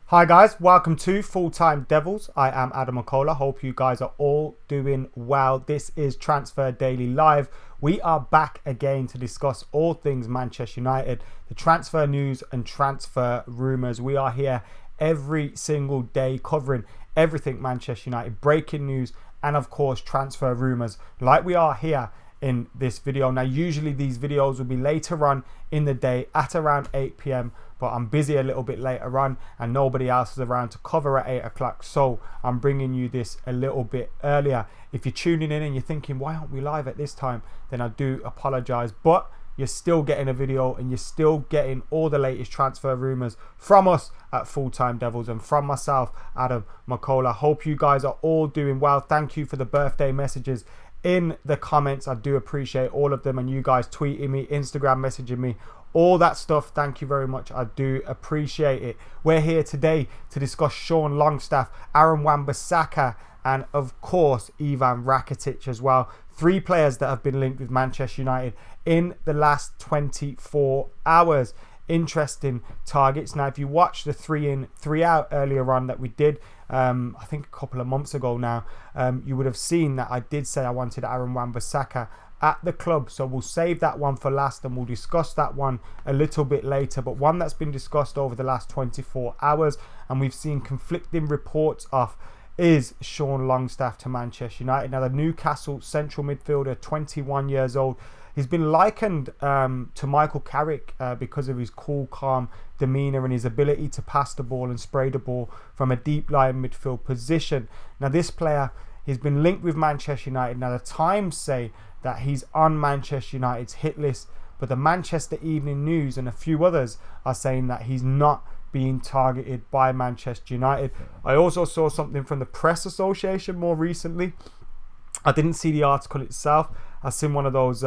Hi guys, welcome to Full Time Devils. I am Adam McCullough. Hope you guys are all doing well. This is Transfer Daily Live. We are back again to discuss all things Manchester United, the transfer news and transfer rumours. We are here every single day covering everything Manchester United, breaking news and of course transfer rumours like we are here in this video. Now usually these videos will be later on in the day at around 8 p.m. but I'm busy a little bit later on and nobody else is around to cover at 8 o'clock, so I'm bringing you this a little bit earlier. If you're tuning in and you're thinking why aren't we live at this time, then I do apologize, but you're still getting a video and you're still getting all the latest transfer rumours from us at Full Time Devils and from myself, Adam McCullough. Hope you guys are all doing well. Thank you for the birthday messages in the comments. I do appreciate all of them, and you guys tweeting me, Instagram messaging me, all that stuff. Thank you very much. I do appreciate it. We're here today to discuss Sean Longstaff, Aaron Wan-Bissaka, and of course Ivan Rakitic as well. 3 players that have been linked with Manchester United in the last 24 hours. Interesting targets. Now if you watch the 3 in 3 out earlier on that we did, I think a couple of months ago now, you would have seen that I did say I wanted Aaron Wan-Bissaka at the club, so we'll save that one for last and we'll discuss that one a little bit later. But one that's been discussed over the last 24 hours and we've seen conflicting reports of is Sean Longstaff to Manchester United. Now the Newcastle central midfielder, 21 years old, he's been likened to Michael Carrick because of his cool, calm demeanour and his ability to pass the ball and spray the ball from a deep lying midfield position. Now this player, he's been linked with Manchester United. Now the Times say that he's on Manchester United's hit list, but the Manchester Evening News and a few others are saying that he's not being targeted by Manchester United. I also saw something from the Press Association more recently. I didn't see the article itself. I seen one of those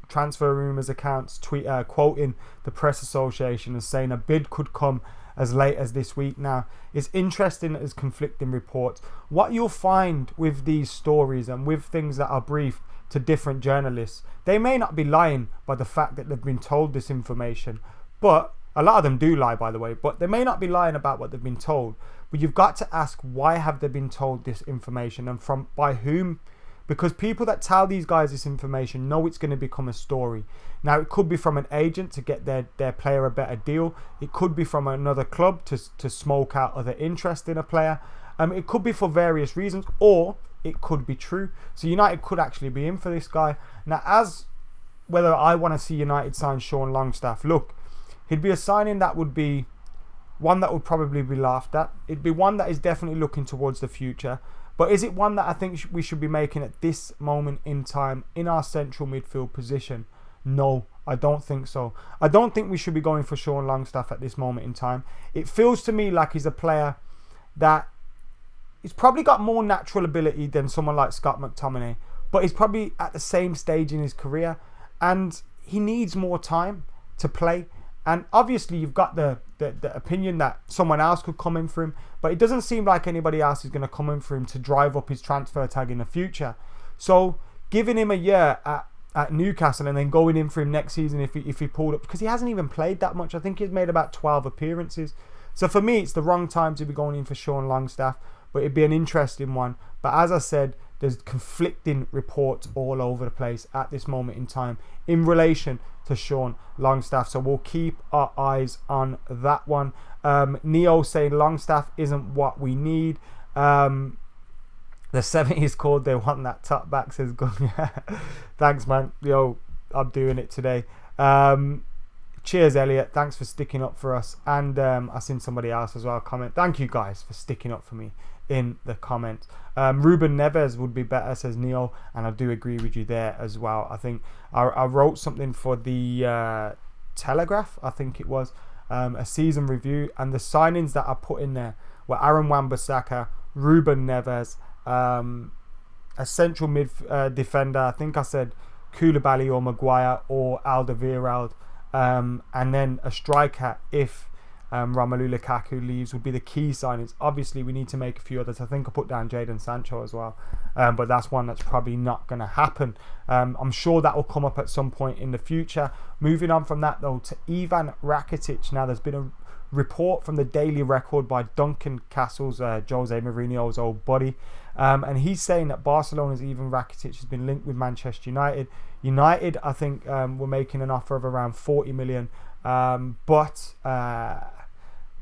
transfer rumours accounts quoting the Press Association and saying a bid could come as late as this week. Now it's interesting as conflicting reports. What you'll find with these stories and with things that are briefed to different journalists, they may not be lying by the fact that they've been told this information, but a lot of them do lie, by the way, but they may not be lying about what they've been told. But you've got to ask, why have they been told this information and from by whom? Because people that tell these guys this information know it's going to become a story. Now it could be from an agent to get their player a better deal. It could be from another club to smoke out other interest in a player. It could be for various reasons, or it could be true. So United could actually be in for this guy. Now, as whether I want to see United sign Sean Longstaff, look, he'd be a signing that would be one that would probably be laughed at. It'd be one that is definitely looking towards the future. But is it one that I think we should be making at this moment in time in our central midfield position? No, I don't think so. I don't think we should be going for Sean Longstaff at this moment in time. It feels to me like he's a player that he's probably got more natural ability than someone like Scott McTominay, but he's probably at the same stage in his career and he needs more time to play. And obviously you've got the opinion that someone else could come in for him, but it doesn't seem like anybody else is going to come in for him to drive up his transfer tag in the future. So giving him a year at Newcastle and then going in for him next season if he pulled up, because he hasn't even played that much. I think he's made about 12 appearances. So for me, it's the wrong time to be going in for Sean Longstaff, but it'd be an interesting one. But as I said, there's conflicting reports all over the place at this moment in time in relation to Sean Longstaff. So we'll keep our eyes on that one. Neo saying Longstaff isn't what we need. The 70s called, they want that top back, says Gun. Thanks, man. Yo, I'm doing it today. Cheers, Elliot. Thanks for sticking up for us. And I seen somebody else as well comment. Thank you guys for sticking up for me in the comments. Ruben Neves would be better, says Neo, and I do agree with you there as well. I think I wrote something for the Telegraph, I think it was, a season review, and the signings that I put in there were Aaron Wan-Bissaka, Ruben Neves, a central mid defender, I think I said Koulibaly or Maguire or Alderweireld, and then a striker if Romelu Lukaku leaves would be the key signings. Obviously we need to make a few others. I think I put down Jadon Sancho as well, but that's one that's probably not going to happen. I'm sure that will come up at some point in the future. Moving on from that though to Ivan Rakitic. Now there's been report from the Daily Record by Duncan Castles, Jose Mourinho's old buddy. And he's saying that Barcelona's even Rakitic has been linked with Manchester United. United, I think, were making an offer of around 40 million. But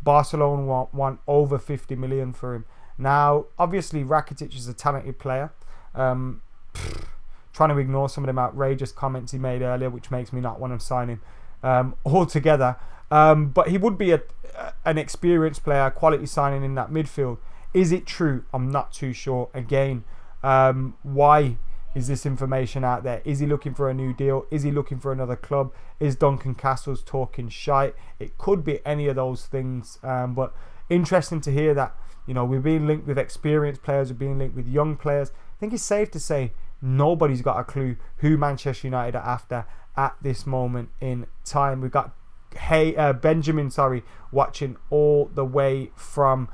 Barcelona want over 50 million for him. Now, obviously, Rakitic is a talented player. Trying to ignore some of them outrageous comments he made earlier, which makes me not want to sign him altogether. But he would be an experienced player, quality signing in that midfield. Is it true? I'm not too sure. Again, why is this information out there? Is he looking for a new deal? Is he looking for another club? Is Duncan Castles talking shite? It could be any of those things. But interesting to hear that, you know, we're being linked with experienced players, we're being linked with young players. I think it's safe to say nobody's got a clue who Manchester United are after at this moment in time. We've got Benjamin, watching all the way from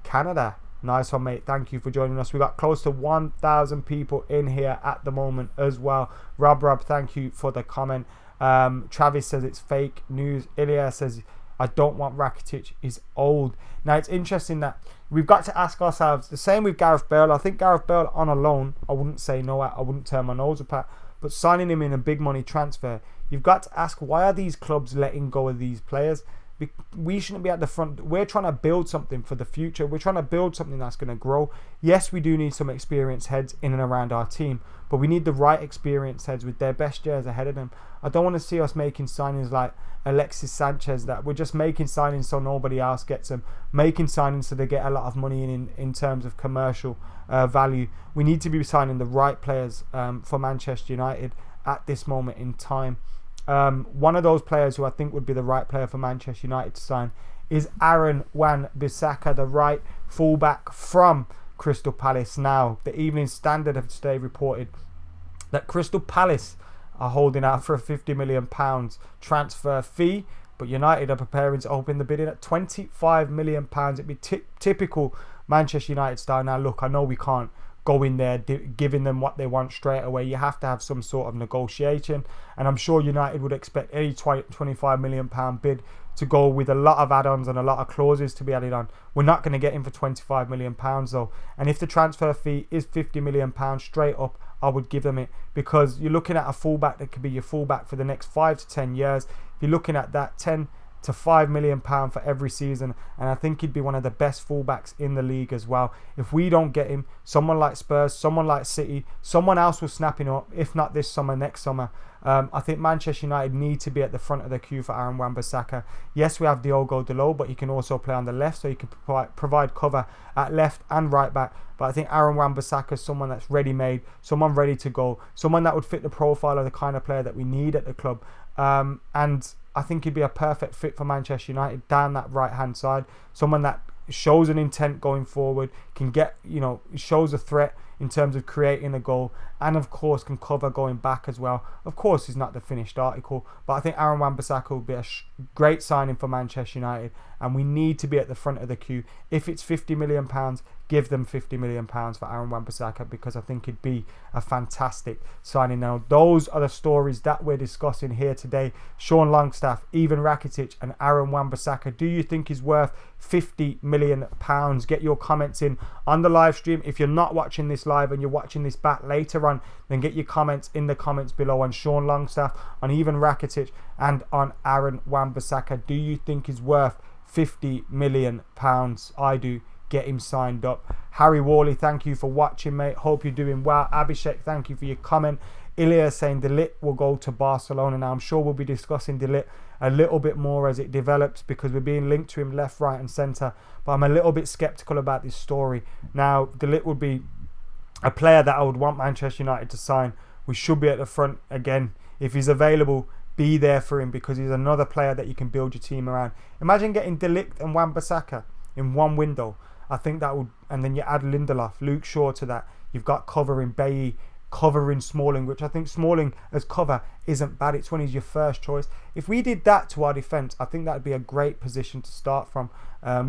Canada. Nice one, mate. Thank you for joining us. We got close to 1,000 people in here at the moment as well. Rob, thank you for the comment. Travis says it's fake news. Ilya says, I don't want Rakitic, he's old. Now, it's interesting that we've got to ask ourselves, the same with Gareth Bale. I think Gareth Bale on a loan, I wouldn't say no, I wouldn't turn my nose up at, but signing him in a big money transfer, you've got to ask, why are these clubs letting go of these players? We shouldn't be at the front. We're trying to build something for the future. We're trying to build something that's going to grow. Yes, we do need some experienced heads in and around our team, but we need the right experienced heads with their best years ahead of them. I don't want to see us making signings like Alexis Sanchez, that we're just making signings so nobody else gets them, making signings so they get a lot of money in terms of commercial value. We need to be signing the right players for Manchester United at this moment in time. One of those players who I think would be the right player for Manchester United to sign is Aaron Wan-Bissaka, the right fullback from Crystal Palace. Now, the Evening Standard have today reported that Crystal Palace are holding out for a £50 million transfer fee, but United are preparing to open the bidding at £25 million. It'd be typical Manchester United style. Now, look, I know we can't go in there giving them what they want straight away. You have to have some sort of negotiation, and I'm sure United would expect any £25 million bid to go with a lot of add-ons and a lot of clauses to be added on. We're not going to get him for £25 million though, and if the transfer fee is £50 million straight up, I would give them it, because you're looking at a fullback that could be your fullback for the next 5 to 10 years. If you're looking at that, £10 to £5 million for every season, and I think he'd be one of the best fullbacks in the league as well. If we don't get him, someone like Spurs, someone like City, someone else will snap him up, if not this summer, next summer. I think Manchester United need to be at the front of the queue for Aaron Wan-Bissaka. Yes, we have Diogo Dalot, but he can also play on the left, so he can provide cover at left and right back. But I think Aaron Wan-Bissaka is someone that's ready-made, someone ready to go, someone that would fit the profile of the kind of player that we need at the club. And I think he'd be a perfect fit for Manchester United down that right-hand side. Someone that shows an intent going forward, can get, shows a threat in terms of creating a goal, and of course can cover going back as well. Of course, he's not the finished article, but I think Aaron Wan-Bissaka would be a great signing for Manchester United, and we need to be at the front of the queue. If it's £50 million, give them £50 million for Aaron Wan-Bissaka, because I think it'd be a fantastic signing. Now, those are the stories that we're discussing here today. Sean Longstaff, Ivan Rakitic and Aaron Wan-Bissaka. Do you think he's worth £50 million? Get your comments in on the live stream. If you're not watching this live and you're watching this back later on, then get your comments in the comments below on Sean Longstaff, on Ivan Rakitic and on Aaron Wan-Bissaka. Do you think he's worth £50 million? I do. Get him signed up. Harry Worley, thank you for watching, mate. Hope you're doing well. Abhishek, thank you for your comment. Ilya saying Ligt will go to Barcelona. Now, I'm sure we'll be discussing Ligt a little bit more as it develops, because we're being linked to him left, right and centre. But I'm a little bit sceptical about this story. Now, Ligt would be a player that I would want Manchester United to sign. We should be at the front again. If he's available, be there for him, because he's another player that you can build your team around. Imagine getting Ligt and Wan-Bissaka in one window. I think that would, and then you add Lindelof, Luke Shaw to that. You've got cover in Bailly, covering Smalling, which I think Smalling as cover isn't bad. It's when he's your first choice. If we did that to our defence, I think that would be a great position to start from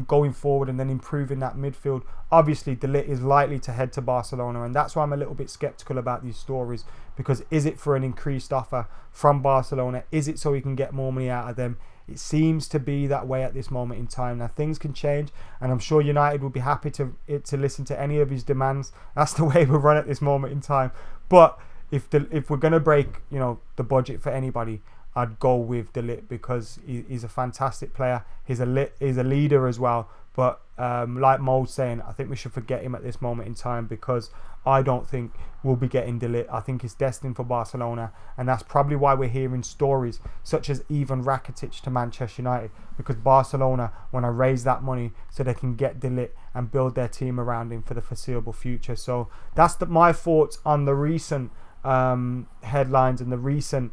going forward, and then improving that midfield. Obviously, Ligt is likely to head to Barcelona, and that's why I'm a little bit sceptical about these stories, because is it for an increased offer from Barcelona? Is it so we can get more money out of them? It seems to be that way at this moment in time. Now, things can change, and I'm sure United will be happy to listen to any of his demands. That's the way we run at this moment in time. But if we're going to break, the budget for anybody, I'd go with Ligt, because he's a fantastic player. He's a leader as well. But like Mo's saying, I think we should forget him at this moment in time, because I don't think we'll be getting Ligt. I think he's destined for Barcelona, and that's probably why we're hearing stories such as even Rakitic to Manchester United, because Barcelona want to raise that money so they can get Ligt and build their team around him for the foreseeable future. So that's my thoughts on the recent headlines and the recent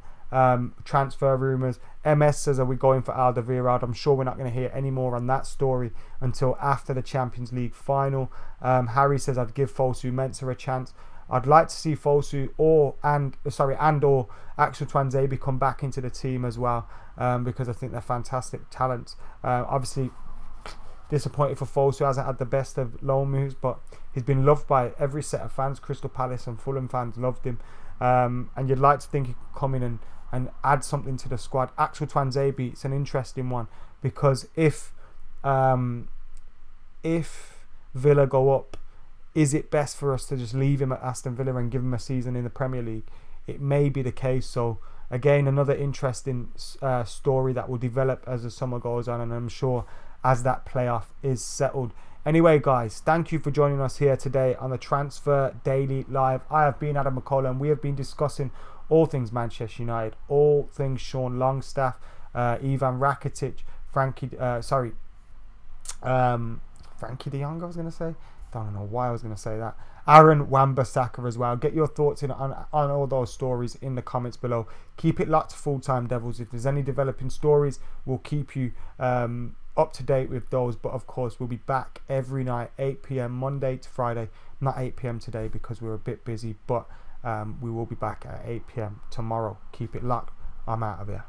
transfer rumours. MS says, are we going for Alderweireld? I'm sure we're not going to hear any more on that story until after the Champions League final. Harry says, I'd give Fosu Mensah a chance. I'd like to see Fosu and or Axel Tuanzebe come back into the team as well, because I think they're fantastic talents. Obviously, disappointed for Fosu, hasn't had the best of loan moves, but he's been loved by every set of fans. Crystal Palace and Fulham fans loved him. And you'd like to think he could come in and add something to the squad. Axel Tuanzebe, it's an interesting one, because if Villa go up, is it best for us to just leave him at Aston Villa and give him a season in the Premier League? It may be the case. So again, another interesting story that will develop as the summer goes on, and I'm sure as that playoff is settled. Anyway, guys, thank you for joining us here today on the Transfer Daily Live. I have been Adam McCullough, and we have been discussing all things Manchester United, all things Sean Longstaff, Ivan Rakitic, Frankie de Jong, I was going to say. Don't know why I was going to say that. Aaron Wan-Bissaka as well. Get your thoughts on all those stories in the comments below. Keep it locked to Full Time Devils. If there's any developing stories, we'll keep you up to date with those. But of course, we'll be back every night, 8 p.m. Monday to Friday. Not 8 p.m. today because we're a bit busy, but we will be back at 8 p.m. tomorrow. Keep it locked. I'm out of here.